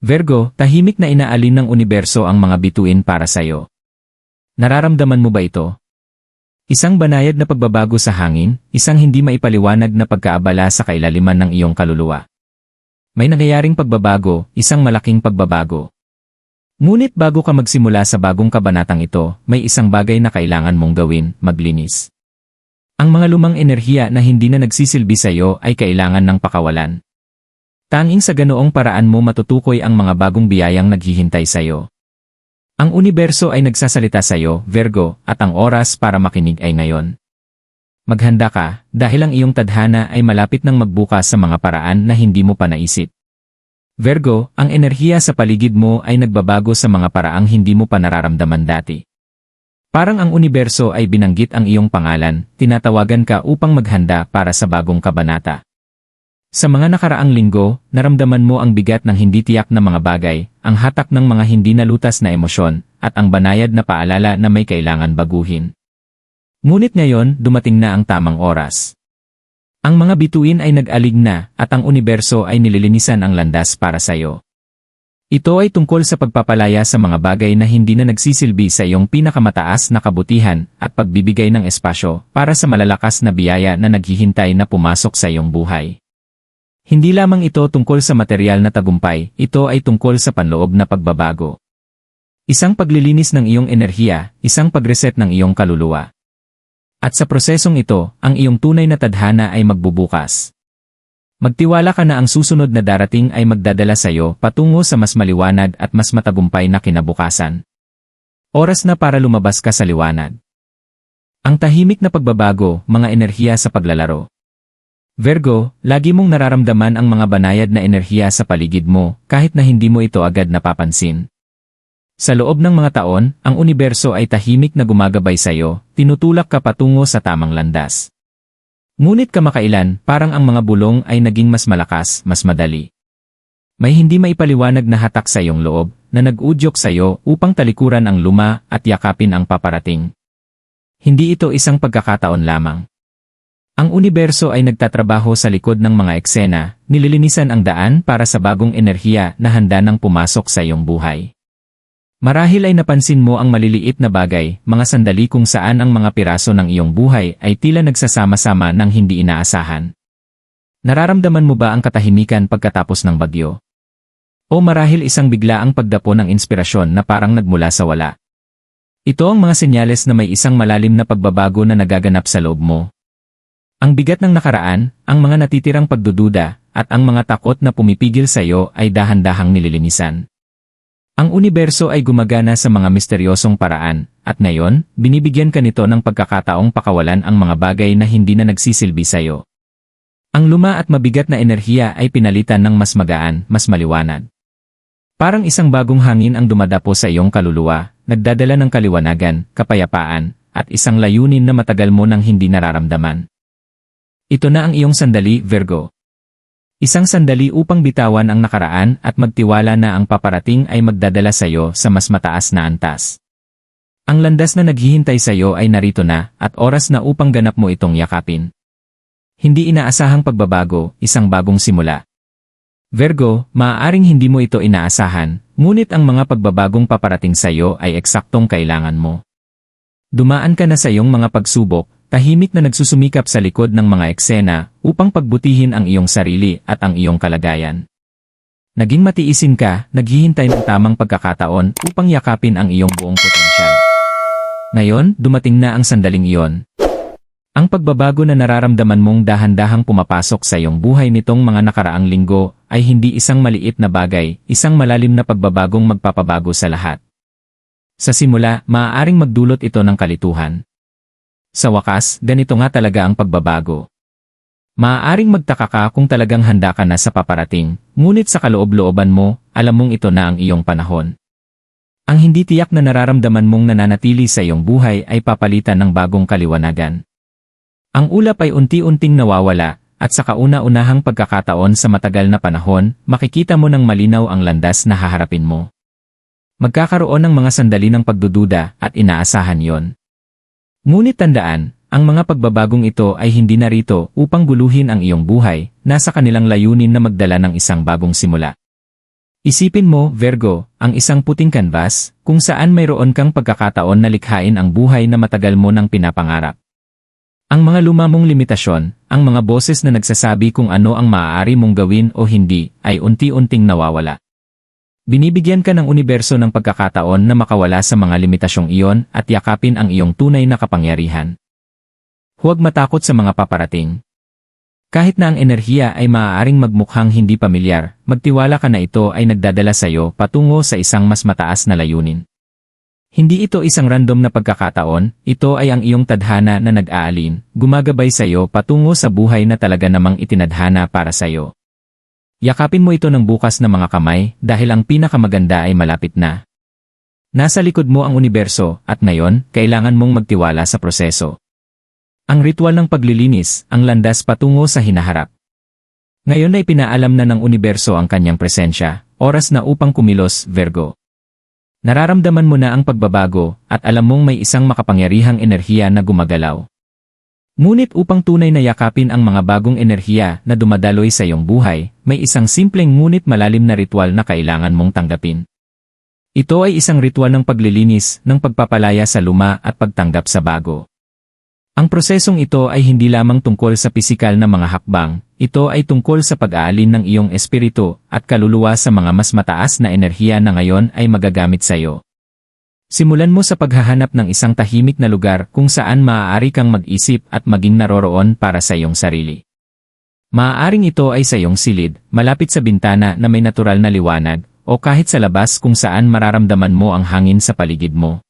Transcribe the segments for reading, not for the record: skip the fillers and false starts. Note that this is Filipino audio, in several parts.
Virgo, tahimik na inaalin ng universo ang mga bituin para sa'yo. Nararamdaman mo ba ito? Isang banayad na pagbabago sa hangin, isang hindi maipaliwanag na pagkaabala sa kailaliman ng iyong kaluluwa. May nangyayaring pagbabago, isang malaking pagbabago. Ngunit bago ka magsimula sa bagong kabanatang ito, may isang bagay na kailangan mong gawin, maglinis. Ang mga lumang enerhiya na hindi na nagsisilbi sa iyo ay kailangan ng pakawalan. Tanging sa ganoong paraan mo matutukoy ang mga bagong biyayang naghihintay sa iyo. Ang universo ay nagsasalita sa iyo, Virgo, at ang oras para makinig ay ngayon. Maghanda ka, dahil ang iyong tadhana ay malapit nang magbukas sa mga paraan na hindi mo pa naisip. Virgo, ang enerhiya sa paligid mo ay nagbabago sa mga paraang hindi mo pa nararamdaman dati. Parang ang universo ay binanggit ang iyong pangalan, tinatawagan ka upang maghanda para sa bagong kabanata. Sa mga nakaraang linggo, naramdaman mo ang bigat ng hindi tiyak na mga bagay, ang hatak ng mga hindi nalutas na emosyon, at ang banayad na paalala na may kailangan baguhin. Ngunit ngayon, dumating na ang tamang oras. Ang mga bituin ay nag-alig na, at ang universo ay nililinisan ang landas para sa iyo. Ito ay tungkol sa pagpapalaya sa mga bagay na hindi na nagsisilbi sa iyong pinakamataas na kabutihan at pagbibigay ng espasyo para sa malalakas na biyaya na naghihintay na pumasok sa iyong buhay. Hindi lamang ito tungkol sa material na tagumpay, ito ay tungkol sa panloob na pagbabago. Isang paglilinis ng iyong enerhiya, isang pag-reset ng iyong kaluluwa. At sa prosesong ito, ang iyong tunay na tadhana ay magbubukas. Magtiwala ka na ang susunod na darating ay magdadala sa iyo patungo sa mas maliwanag at mas matagumpay na kinabukasan. Oras na para lumabas ka sa liwanag. Ang tahimik na pagbabago, mga enerhiya sa paglalaro. Virgo, lagi mong nararamdaman ang mga banayad na enerhiya sa paligid mo, kahit na hindi mo ito agad napapansin. Sa loob ng mga taon, ang universo ay tahimik na gumagabay sa iyo, tinutulak ka patungo sa tamang landas. Ngunit kamakailan, parang ang mga bulong ay naging mas malakas, mas madali. May hindi maipaliwanag na hatak sa iyong loob, na nag-udyok sa iyo upang talikuran ang luma at yakapin ang paparating. Hindi ito isang pagkakataon lamang. Ang universo ay nagtatrabaho sa likod ng mga eksena, nililinisan ang daan para sa bagong enerhiya na handa nang pumasok sa iyong buhay. Marahil ay napansin mo ang maliliit na bagay, mga sandali kung saan ang mga piraso ng iyong buhay ay tila nagsasama-sama ng hindi inaasahan. Nararamdaman mo ba ang katahimikan pagkatapos ng bagyo? O marahil isang biglaang pagdapo ng inspirasyon na parang nagmula sa wala? Ito ang mga senyales na may isang malalim na pagbabago na nagaganap sa loob mo. Ang bigat ng nakaraan, ang mga natitirang pagdududa, at ang mga takot na pumipigil sa iyo ay dahan-dahang nililinisan. Ang universo ay gumagana sa mga misteryosong paraan, at ngayon, binibigyan ka nito ng pagkakataong pakawalan ang mga bagay na hindi na nagsisilbi sa iyo. Ang luma at mabigat na enerhiya ay pinalitan ng mas magaan, mas maliwanag. Parang isang bagong hangin ang dumadapo sa iyong kaluluwa, nagdadala ng kaliwanagan, kapayapaan, at isang layunin na matagal mo nang hindi nararamdaman. Ito na ang iyong sandali, Virgo. Isang sandali upang bitawan ang nakaraan at magtiwala na ang paparating ay magdadala sa iyo sa mas mataas na antas. Ang landas na naghihintay sa iyo ay narito na at oras na upang ganap mo itong yakapin. Hindi inaasahang pagbabago, isang bagong simula. Virgo, maaaring hindi mo ito inaasahan, ngunit ang mga pagbabagong paparating sa iyo ay eksaktong kailangan mo. Dumaan ka na sa iyong mga pagsubok, tahimik na nagsusumikap sa likod ng mga eksena upang pagbutihin ang iyong sarili at ang iyong kalagayan. Naging matiisin ka, naghihintay ng tamang pagkakataon upang yakapin ang iyong buong potensyal. Ngayon, dumating na ang sandaling iyon. Ang pagbabago na nararamdaman mong dahan-dahang pumapasok sa iyong buhay nitong mga nakaraang linggo ay hindi isang maliit na bagay, isang malalim na pagbabagong magpapabago sa lahat. Sa simula, maaaring magdulot ito ng kalituhan. Sa wakas, ganito nga talaga ang pagbabago. Maaaring magtaka ka kung talagang handa ka na sa paparating, ngunit sa kaloob-looban mo, alam mong ito na ang iyong panahon. Ang hindi tiyak na nararamdaman mong nananatili sa iyong buhay ay papalitan ng bagong kaliwanagan. Ang ulap ay unti-unting nawawala, at sa kauna-unahang pagkakataon sa matagal na panahon, makikita mo ng malinaw ang landas na haharapin mo. Magkakaroon ng mga sandali ng pagdududa at inaasahan yon. Ngunit tandaan, ang mga pagbabagong ito ay hindi narito upang guluhin ang iyong buhay, nasa kanilang layunin na magdala ng isang bagong simula. Isipin mo, Virgo, ang isang puting canvas, kung saan mayroon kang pagkakataon na likhain ang buhay na matagal mo nang pinapangarap. Ang mga lumamong limitasyon, ang mga boses na nagsasabi kung ano ang maaari mong gawin o hindi, ay unti-unting nawawala. Binibigyan ka ng universo ng pagkakataon na makawala sa mga limitasyong iyon at yakapin ang iyong tunay na kapangyarihan. Huwag matakot sa mga paparating. Kahit na ang enerhiya ay maaaring magmukhang hindi pamilyar, magtiwala ka na ito ay nagdadala sa iyo patungo sa isang mas mataas na layunin. Hindi ito isang random na pagkakataon, ito ay ang iyong tadhana na nag-aalin, gumagabay sa iyo patungo sa buhay na talaga namang itinadhana para sa iyo. Yakapin mo ito ng bukas na mga kamay dahil ang pinakamaganda ay malapit na. Nasa likod mo ang universo at ngayon, kailangan mong magtiwala sa proseso. Ang ritual ng paglilinis, ang landas patungo sa hinaharap. Ngayon ay pinaalam na ng universo ang kanyang presensya, oras na upang kumilos, Virgo. Nararamdaman mo na ang pagbabago at alam mong may isang makapangyarihang enerhiya na gumagalaw. Ngunit upang tunay na yakapin ang mga bagong enerhiya na dumadaloy sa iyong buhay, may isang simpleng ngunit malalim na ritual na kailangan mong tanggapin. Ito ay isang ritual ng paglilinis, ng pagpapalaya sa luma at pagtanggap sa bago. Ang prosesong ito ay hindi lamang tungkol sa pisikal na mga hakbang, ito ay tungkol sa pag-aalin ng iyong espiritu at kaluluwa sa mga mas mataas na enerhiya na ngayon ay magagamit sa iyo. Simulan mo sa paghahanap ng isang tahimik na lugar kung saan maaari kang mag-isip at maging naroroon para sa iyong sarili. Maaaring ito ay sa iyong silid, malapit sa bintana na may natural na liwanag, o kahit sa labas kung saan mararamdaman mo ang hangin sa paligid mo.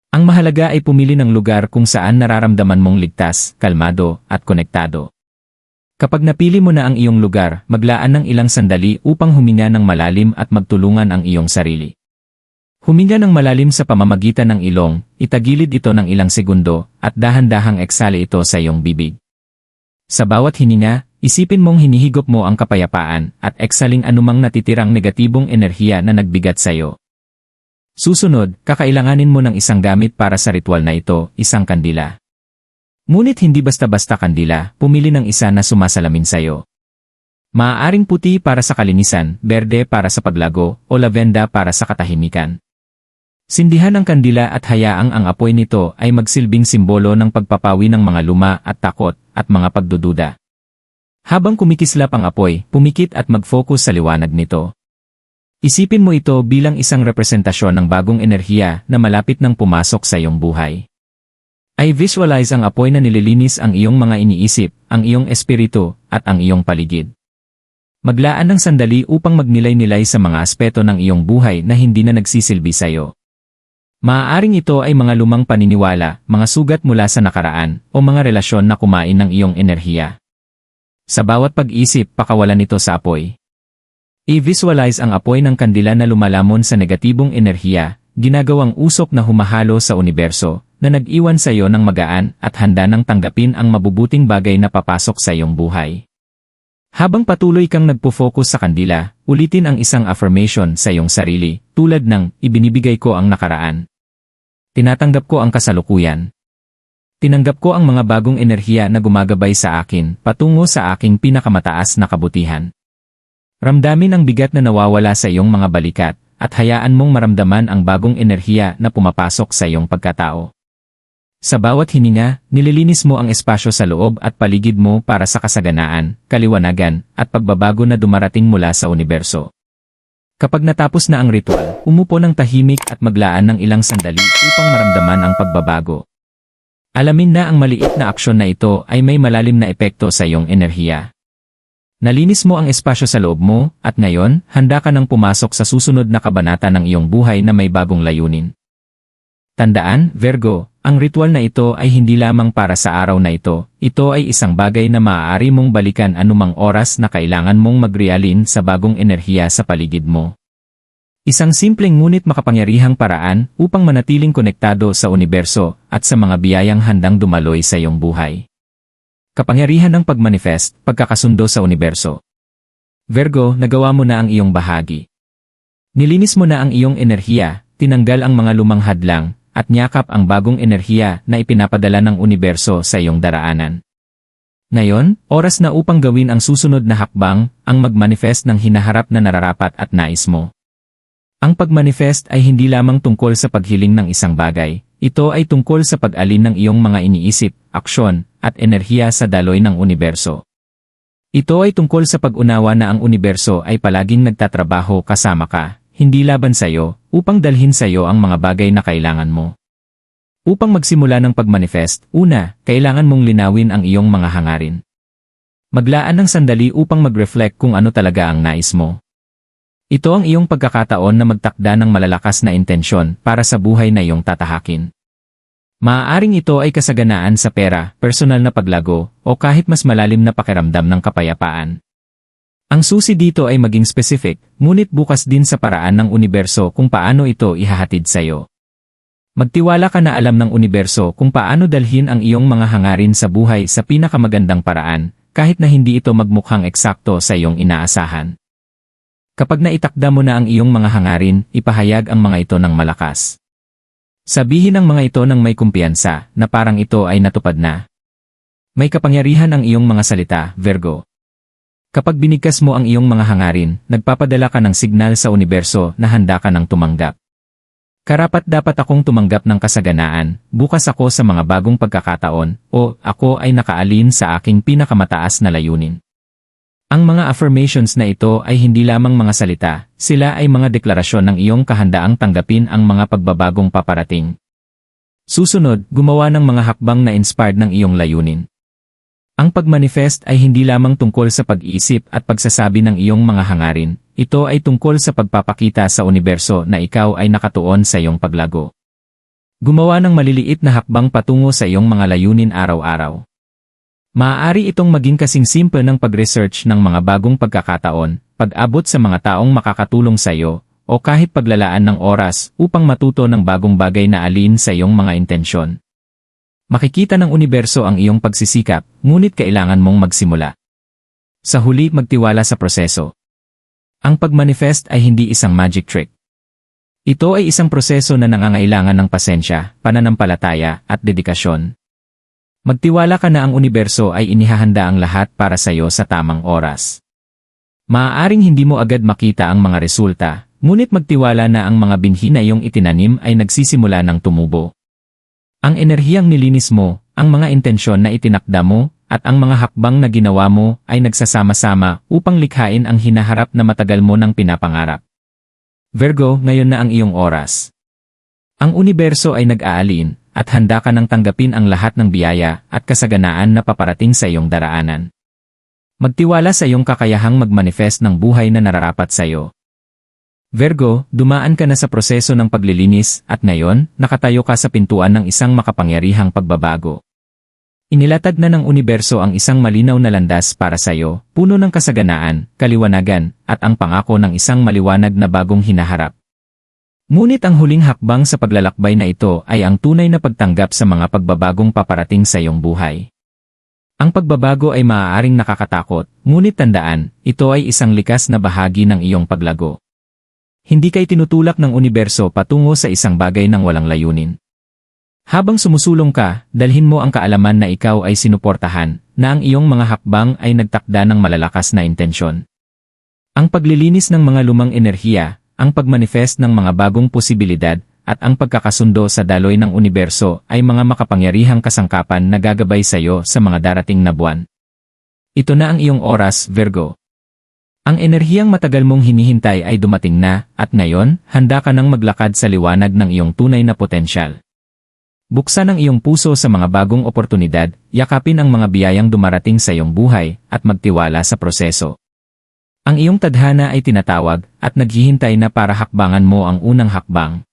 Ang mahalaga ay pumili ng lugar kung saan nararamdaman mong ligtas, kalmado, at konektado. Kapag napili mo na ang iyong lugar, maglaan ng ilang sandali upang huminga ng malalim at magtulungan ang iyong sarili. Huminga ng malalim sa pamamagitan ng ilong, itagilid ito ng ilang segundo, at dahan-dahang eksale ito sa iyong bibig. Sa bawat hininga, isipin mong hinihigop mo ang kapayapaan at eksaling anumang natitirang negatibong enerhiya na nagbigat sa iyo. Susunod, kakailanganin mo ng isang gamit para sa ritual na ito, isang kandila. Ngunit hindi basta-basta kandila, pumili ng isa na sumasalamin sa iyo. Maaaring puti para sa kalinisan, berde para sa paglago, o lavenda para sa katahimikan. Sindihan ang kandila at hayaang ang apoy nito ay magsilbing simbolo ng pagpapawi ng mga luma at takot at mga pagdududa. Habang kumikislap ang apoy, pumikit at mag-focus sa liwanag nito. Isipin mo ito bilang isang representasyon ng bagong enerhiya na malapit nang pumasok sa iyong buhay. I visualize ang apoy na nililinis ang iyong mga iniisip, ang iyong espiritu, at ang iyong paligid. Maglaan ng sandali upang magnilay-nilay sa mga aspeto ng iyong buhay na hindi na nagsisilbi sa iyo. Maaaring ito ay mga lumang paniniwala, mga sugat mula sa nakaraan, o mga relasyon na kumain ng iyong enerhiya. Sa bawat pag-isip, pakawalan ito sa apoy. I-visualize ang apoy ng kandila na lumalamon sa negatibong enerhiya, ginagawang usok na humahalo sa universo, na nag-iwan sa iyo ng magaan at handa nang tanggapin ang mabubuting bagay na papasok sa iyong buhay. Habang patuloy kang nagpo-focus sa kandila, ulitin ang isang affirmation sa iyong sarili, tulad ng, ibinibigay ko ang nakaraan. Tinatanggap ko ang kasalukuyan. Tinanggap ko ang mga bagong enerhiya na gumagabay sa akin, patungo sa aking pinakamataas na kabutihan. Ramdamin ang bigat na nawawala sa iyong mga balikat, at hayaan mong maramdaman ang bagong enerhiya na pumapasok sa iyong pagkatao. Sa bawat hininga, nililinis mo ang espasyo sa loob at paligid mo para sa kasaganaan, kaliwanagan, at pagbabago na dumarating mula sa universo. Kapag natapos na ang ritual, umupo ng tahimik at maglaan ng ilang sandali upang maramdaman ang pagbabago. Alamin na ang maliit na aksyon na ito ay may malalim na epekto sa iyong enerhiya. Nalinis mo ang espasyo sa loob mo, at ngayon, handa ka nang pumasok sa susunod na kabanata ng iyong buhay na may bagong layunin. Tandaan, Virgo, ang ritual na ito ay hindi lamang para sa araw na ito ay isang bagay na maaari mong balikan anumang oras na kailangan mong magrealin sa bagong enerhiya sa paligid mo. Isang simpleng ngunit makapangyarihang paraan upang manatiling konektado sa universo at sa mga biyayang handang dumaloy sa iyong buhay. Kapangyarihan ng pagmanifest, pagkakasundo sa universo. Virgo, nagawa mo na ang iyong bahagi. Nilinis mo na ang iyong enerhiya, tinanggal ang mga lumang hadlang, at niyakap ang bagong enerhiya na ipinapadala ng universo sa iyong daraanan. Ngayon, oras na upang gawin ang susunod na hakbang, ang mag-manifest ng hinaharap na nararapat at nais mo. Ang pag-manifest ay hindi lamang tungkol sa paghiling ng isang bagay, ito ay tungkol sa pag-alin ng iyong mga iniisip, aksyon, at enerhiya sa daloy ng universo. Ito ay tungkol sa pag-unawa na ang universo ay palaging nagtatrabaho kasama ka, hindi laban sa iyo, upang dalhin sa iyo ang mga bagay na kailangan mo. Upang magsimula ng pag-manifest, una, kailangan mong linawin ang iyong mga hangarin. Maglaan ng sandali upang mag-reflect kung ano talaga ang nais mo. Ito ang iyong pagkakataon na magtakda ng malalakas na intensyon para sa buhay na iyong tatahakin. Maaaring ito ay kasaganaan sa pera, personal na paglago, o kahit mas malalim na pakiramdam ng kapayapaan. Ang susi dito ay maging specific, ngunit bukas din sa paraan ng universo kung paano ito ihahatid sa iyo. Magtiwala ka na alam ng universo kung paano dalhin ang iyong mga hangarin sa buhay sa pinakamagandang paraan, kahit na hindi ito magmukhang eksakto sa iyong inaasahan. Kapag naitakda mo na ang iyong mga hangarin, ipahayag ang mga ito ng malakas. Sabihin ang mga ito ng may kumpiyansa na parang ito ay natupad na. May kapangyarihan ang iyong mga salita, Virgo. Kapag binigkas mo ang iyong mga hangarin, nagpapadala ka ng signal sa universo na handa ka ng tumanggap. Karapat-dapat akong tumanggap ng kasaganaan, bukas ako sa mga bagong pagkakataon, o ako ay nakaalin sa aking pinakamataas na layunin. Ang mga affirmations na ito ay hindi lamang mga salita, sila ay mga deklarasyon ng iyong kahandaang tanggapin ang mga pagbabagong paparating. Susunod, gumawa ng mga hakbang na inspired ng iyong layunin. Ang pag-manifest ay hindi lamang tungkol sa pag-iisip at pagsasabi ng iyong mga hangarin, ito ay tungkol sa pagpapakita sa universo na ikaw ay nakatuon sa iyong paglago. Gumawa ng maliliit na hakbang patungo sa iyong mga layunin araw-araw. Maaari itong maging kasing simple ng pag-research ng mga bagong pagkakataon, pag-abot sa mga taong makakatulong sa iyo, o kahit paglalaan ng oras upang matuto ng bagong bagay na alin sa iyong mga intensyon. Makikita ng universo ang iyong pagsisikap, ngunit kailangan mong magsimula. Sa huli, magtiwala sa proseso. Ang pag-manifest ay hindi isang magic trick. Ito ay isang proseso na nangangailangan ng pasensya, pananampalataya, at dedikasyon. Magtiwala ka na ang universo ay inihahanda ang lahat para sa iyo sa tamang oras. Maaaring hindi mo agad makita ang mga resulta, ngunit magtiwala na ang mga binhi na iyong itinanim ay nagsisimula ng tumubo. Ang enerhiyang nilinis mo, ang mga intensyon na itinakda mo, at ang mga hakbang na ginawa mo ay nagsasama-sama upang likhain ang hinaharap na matagal mo nang pinapangarap. Virgo, ngayon na ang iyong oras. Ang universo ay nag-aalin, at handa ka nang tanggapin ang lahat ng biyaya at kasaganaan na paparating sa iyong daraanan. Magtiwala sa iyong kakayahang mag-manifest ng buhay na nararapat sa iyo. Virgo, dumaan ka na sa proseso ng paglilinis at ngayon, nakatayo ka sa pintuan ng isang makapangyarihang pagbabago. Inilatag na ng universo ang isang malinaw na landas para sa iyo, puno ng kasaganaan, kaliwanagan, at ang pangako ng isang maliwanag na bagong hinaharap. Ngunit ang huling hakbang sa paglalakbay na ito ay ang tunay na pagtanggap sa mga pagbabagong paparating sa iyong buhay. Ang pagbabago ay maaaring nakakatakot, ngunit tandaan, ito ay isang likas na bahagi ng iyong paglago. Hindi ka itinutulak ng universo patungo sa isang bagay ng walang layunin. Habang sumusulong ka, dalhin mo ang kaalaman na ikaw ay sinuportahan, na ang iyong mga hakbang ay nagtakda ng malalakas na intensyon. Ang paglilinis ng mga lumang enerhiya, ang pag-manifest ng mga bagong posibilidad, at ang pagkakasundo sa daloy ng universo ay mga makapangyarihang kasangkapan na gagabay sa iyo sa mga darating na buwan. Ito na ang iyong oras, Virgo. Ang enerhiyang matagal mong hinihintay ay dumating na, at ngayon, handa ka nang maglakad sa liwanag ng iyong tunay na potensyal. Buksan ang iyong puso sa mga bagong oportunidad, yakapin ang mga biyayang dumarating sa iyong buhay, at magtiwala sa proseso. Ang iyong tadhana ay tinatawag, at naghihintay na para hakbangan mo ang unang hakbang.